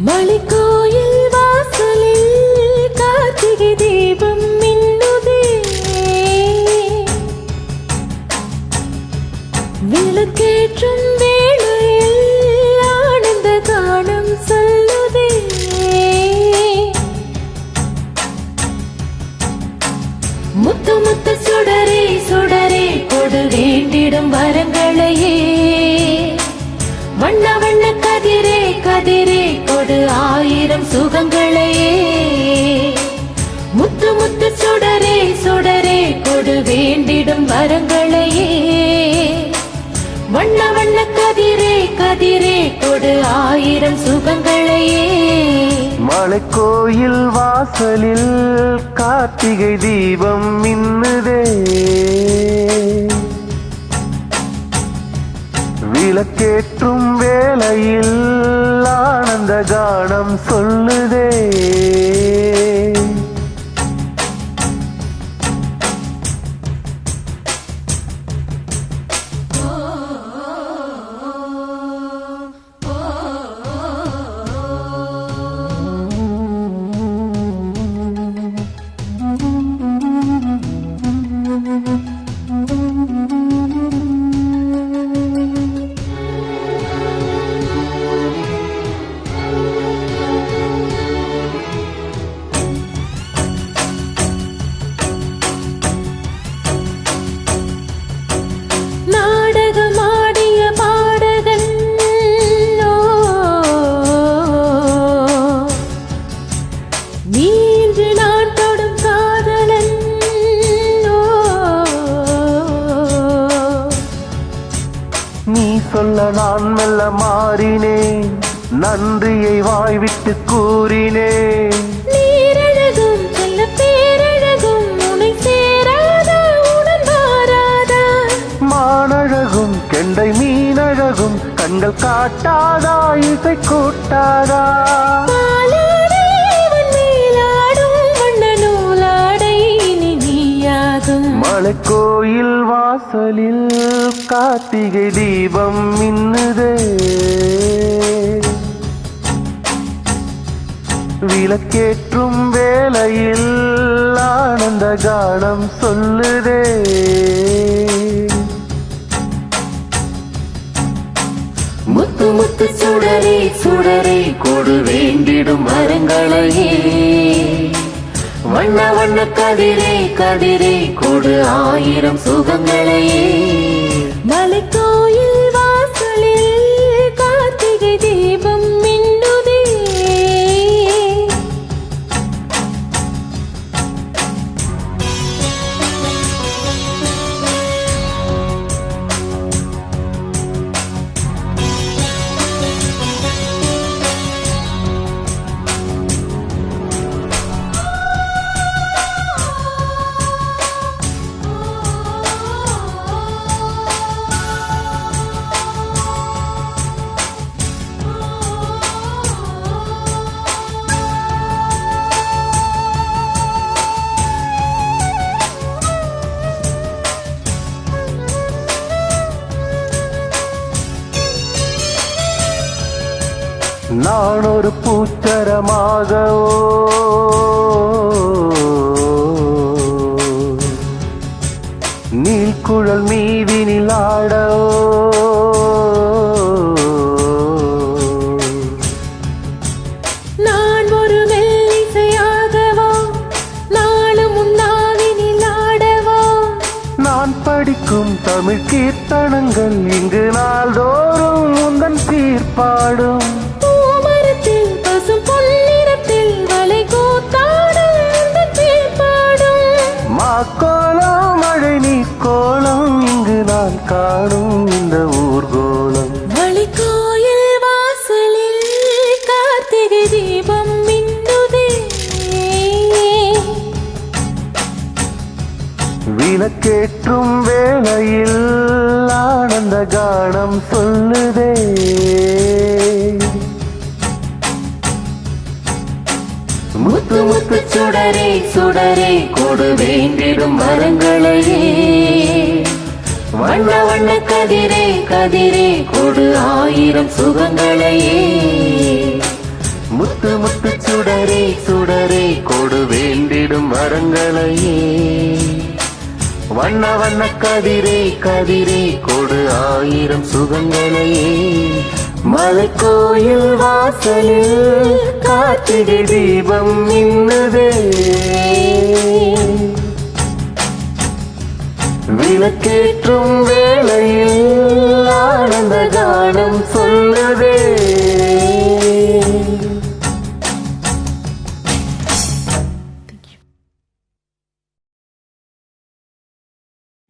மலைக்கோயில் வாசலில் கார்த்திகை தீபம் மின்னுதே, விளக்கேற்றும் வேளையில் ஆனந்த கானம் சொல்லுதே. முத்து முத்து சுடரே சுடரே கொடு வேண்டிடும் வரங்களையே, வண்ண வண்ண கதிரே கதிரே கொடு ஆயிரம் சுகங்களையே. முத்து முத்து சுடரே சுடரே கொடு வேண்டிடும் வரங்களையே, வண்ண வண்ண கதிரே கதிரே கொடு ஆயிரம் சுகங்களையே. மலைக்கோயில் வாசலில் கார்த்திகை தீபம் மின்னுதே, விளக்கேற்றும் வேளையில் ஆனந்த கானம் சொல்லுதே. சொல்ல நான் மெல்ல மாறினேன், நன்றியை வாய்விட்டு கூறினேன். நீரழகும் செல்ல பேரழகும் உனை சேராதா உடன் வாராதா, மானழகும் கெண்டை மீனழகும் கண்கள் காட்டாதா இசை கூட்டாதா. மலைக்கோயில் வாசலில் கார்த்திகை தீபம் மின்னுதே, விளக்கேற்றும் வேளையில் ஆனந்த கானம் சொல்லுதே. முத்து முத்து சுடரே சுடரே கொடு வேண்டிடும் வரங்களையே, வண்ண வண்ண கதிரே கதிரே கொடு ஆயிரம் சுகங்களையே. மலைக்கோயில் வாசலில் கார்த்திகை தீபம் மின்னுதே. நான் ஒரு பூச்சரமாகவோ நீழ்குழல் மீதினில் ஆடவோ, நான் ஒரு மெல்லிசையாகவோ நாளும் உன்னாவினில் ஆடவோ, நான் படிக்கும் தமிழ் கீர்த்தனங்கள் இங்கு நாள்தோறும் உந்தன் சீர்பாடும். மாக்கோலம் மழை நீ கோலம் இங்கு நான் காணும் இந்த ஊர்கோலம். மலைக்கோயில் வாசலில் கார்த்திகை தீபம் மின்னுதே, விளக்கேற்றும் வேளையில் ஆனந்த கானம் சொல்லுதே. முத்து முத்து சுடரே சுடரே கொடு வேண்டிடும் வரங்களையே, வண்ண வண்ண கதிரே கதிரே கொடு ஆயிரம் சுகங்களையே. வரங்களையே வண்ண வண்ண கதிரே கதிரே கொடு ஆயிரம் சுகங்களையே மலைக்கோயில் வாசலில் கார்த்திகை தீபம் மின்னுதே விளக்கேற்றும்